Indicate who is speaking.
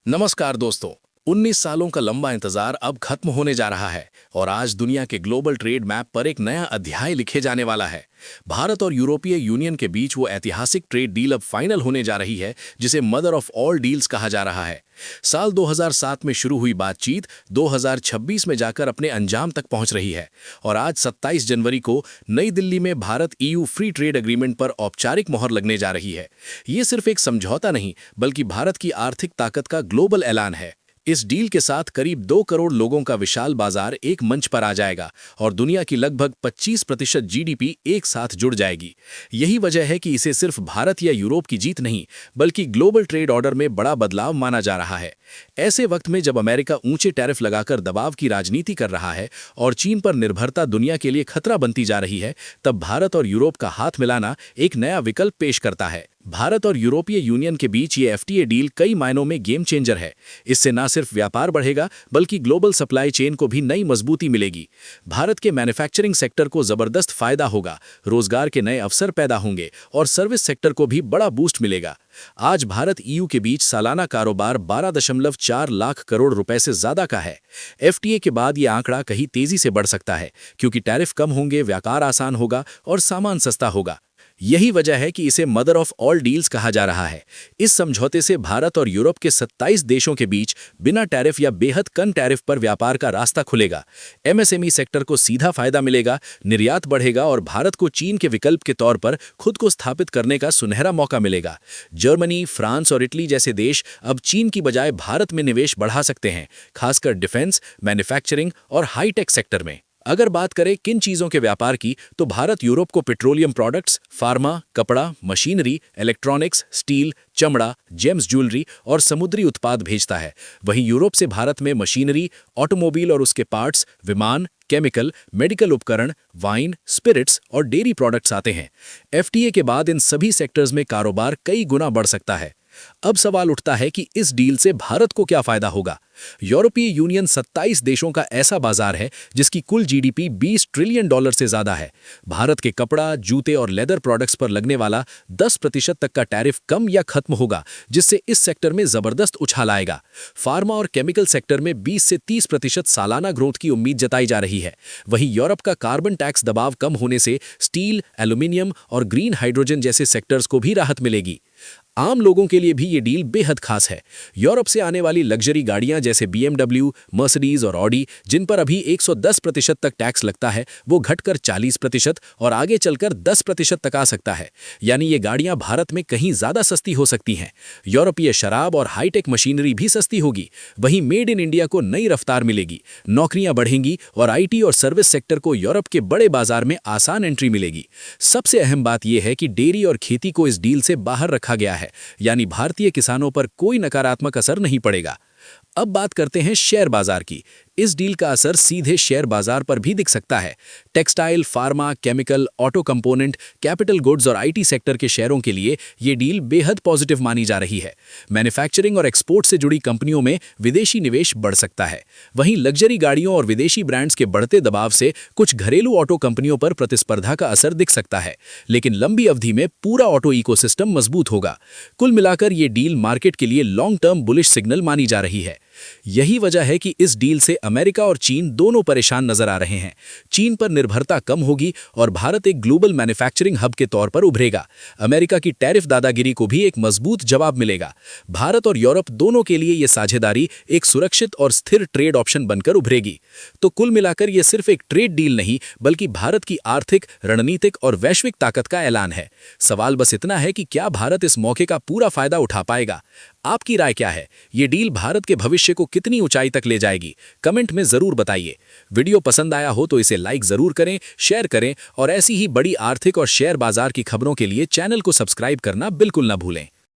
Speaker 1: नमस्कार दोस्तों। 19 सालों का लंबा इंतजार अब खत्म होने जा रहा है और आज दुनिया के ग्लोबल ट्रेड मैप पर एक नया अध्याय लिखे जाने वाला है। भारत और यूरोपीय यूनियन के बीच वो ऐतिहासिक ट्रेड डील अब फाइनल होने जा रही है जिसे मदर ऑफ ऑल डील्स कहा जा रहा है। साल 2007 में शुरू हुई बातचीत 2026 में जाकर अपने अंजाम तक पहुंच रही है और आज 27 जनवरी को नई दिल्ली में Bharat EU free trade agreement पर औपचारिक मोहर लगने जा रही है। ये सिर्फ एक समझौता नहीं बल्कि भारत की आर्थिक ताकत का ग्लोबल ऐलान है। इस डील के साथ करीब 2 करोड़ लोगों का विशाल बाजार एक मंच पर आ जाएगा और दुनिया की लगभग 25% GDP एक साथ जुड़ जाएगी। यही वजह है कि इसे सिर्फ भारत या यूरोप की जीत नहीं बल्कि ग्लोबल ट्रेड ऑर्डर में बड़ा बदलाव माना जा रहा है। ऐसे वक्त में जब अमेरिका ऊंचे टैरिफ लगाकर दबाव की राजनीति कर रहा है और चीन पर निर्भरता दुनिया के लिए खतरा बनती जा रही है, तब भारत और यूरोप का हाथ मिलाना एक नया विकल्प पेश करता है। भारत और यूरोपीय यूनियन के बीच ये FTA डील कई मायनों में गेम चेंजर है। इससे न सिर्फ व्यापार बढ़ेगा बल्कि ग्लोबल सप्लाई चेन को भी नई मजबूती मिलेगी। भारत के मैन्युफैक्चरिंग सेक्टर को जबरदस्त फायदा होगा, रोजगार के नए अवसर पैदा होंगे और सर्विस सेक्टर को भी बड़ा बूस्ट मिलेगा। आज भारत EU के बीच सालाना कारोबार 12.4 लाख करोड़ रुपए से ज्यादा का है। FTA के बाद ये आंकड़ा कहीं तेजी से बढ़ सकता है क्योंकि टैरिफ कम होंगे, व्यापार आसान होगा और सामान सस्ता होगा। यही वजह है कि इसे मदर ऑफ ऑल डील्स कहा जा रहा है। इस समझौते से भारत और यूरोप के 27 देशों के बीच बिना टैरिफ या बेहद कम टैरिफ पर व्यापार का रास्ता खुलेगा। MSME सेक्टर को सीधा फायदा मिलेगा, निर्यात बढ़ेगा और भारत को चीन के विकल्प के तौर पर खुद को स्थापित करने का सुनहरा मौका मिलेगा। जर्मनी, फ्रांस और इटली जैसे देश अब चीन की बजाय भारत में निवेश बढ़ा सकते हैं, खासकर डिफेंस, मैन्युफैक्चरिंग और हाईटेक सेक्टर में। अगर बात करें किन चीज़ों के व्यापार की, तो भारत यूरोप को पेट्रोलियम प्रोडक्ट्स, फार्मा, कपड़ा, मशीनरी, इलेक्ट्रॉनिक्स, स्टील, चमड़ा, जेम्स ज्वेलरी और समुद्री उत्पाद भेजता है। वहीं यूरोप से भारत में मशीनरी, ऑटोमोबाइल और उसके पार्ट्स, विमान, केमिकल, मेडिकल उपकरण, वाइन, स्पिरिट्स और डेयरी प्रोडक्ट्स आते हैं। FTA के बाद इन सभी सेक्टर्स में कारोबार कई गुना बढ़ सकता है। अब सवाल उठता है कि इस डील से भारत को क्या फायदा होगा। यूरोपीय यूनियन 27 देशों का ऐसा बाजार है जिसकी कुल GDP $20 ट्रिलियन से ज्यादा है। भारत के कपड़ा, जूते और लेदर प्रोडक्ट्स पर लगने वाला 10% तक का टैरिफ कम या खत्म होगा, जिससे इस सेक्टर में जबरदस्त उछाल आएगा। फार्मा और केमिकल सेक्टर में 20 से 30% सालाना ग्रोथ की उम्मीद जताई जा रही है। वहीं यूरोप का कार्बन टैक्स दबाव कम होने से स्टील, एल्यूमिनियम और ग्रीन हाइड्रोजन जैसे सेक्टर्स को भी राहत मिलेगी। आम लोगों के लिए भी ये डील बेहद खास है। यूरोप से आने वाली लग्जरी गाड़ियां जैसे BMW, मर्सिडीज और ऑडी, जिन पर अभी 110% तक टैक्स लगता है, वो घटकर 40% और आगे चलकर 10% तक आ सकता है। यानी ये गाड़ियां भारत में कहीं ज्यादा सस्ती हो सकती हैं। यूरोपीय शराब और हाईटेक मशीनरी भी सस्ती होगी। वहीं मेड इन इंडिया को नई रफ्तार मिलेगी, नौकरियां बढ़ेंगी और IT और सर्विस सेक्टर को यूरोप के बड़े बाजार में आसान एंट्री मिलेगी। सबसे अहम बात यह है कि डेयरी और खेती को इस डील से बाहर रखा गया है, यानी भारतीय किसानों पर कोई नकारात्मक असर नहीं पड़ेगा। अब बात करते हैं शेयर बाजार की। इस डील का असर सीधे शेयर बाजार पर भी दिख सकता है। Textile, pharma, chemical, auto component, capital goods और IT सेक्टर के शेयरों के लिए ये डील बेहद पॉजिटिव मानी जा रही है। मैन्युफैक्चरिंग और एक्सपोर्ट से जुड़ी कंपनियों में विदेशी निवेश बढ़ सकता है। वहीं लग्जरी गाड़ियों और विदेशी ब्रांड्स के बढ़ते दबाव से कुछ घरेलू ऑटो कंपनियों पर प्रतिस्पर्धा का असर दिख सकता है, लेकिन लंबी अवधि में पूरा ऑटो इकोसिस्टम मजबूत होगा। कुल मिलाकर ये डील मार्केट के लिए लॉन्ग टर्म बुलिश सिग्नल मानी जा रही है। यही वजह है कि इस डील से अमेरिका और चीन दोनों परेशान नजर आ रहे हैं। चीन पर निर्भरता कम होगी और भारत एक ग्लोबल मैन्युफैक्चरिंग हब के तौर पर उभरेगा। अमेरिका की टैरिफ दादागिरी को भी एक मजबूत जवाब मिलेगा। भारत और यूरोप दोनों के लिए यह साझेदारी एक सुरक्षित और स्थिर ट्रेड ऑप्शन बनकर उभरेगी। तो कुल मिलाकर यह सिर्फ एक ट्रेड डील नहीं बल्कि भारत की आर्थिक, रणनीतिक और वैश्विक ताकत का ऐलान है। सवाल बस इतना है कि क्या भारत इस मौके का पूरा फायदा उठा पाएगा। आपकी राय क्या है? ये डील भारत के भविष्य को कितनी ऊंचाई तक ले जाएगी? कमेंट में जरूर बताइए। वीडियो पसंद आया हो तो इसे लाइक जरूर करें, शेयर करें और ऐसी ही बड़ी आर्थिक और शेयर बाजार की खबरों के लिए चैनल को सब्सक्राइब करना बिल्कुल ना भूलें।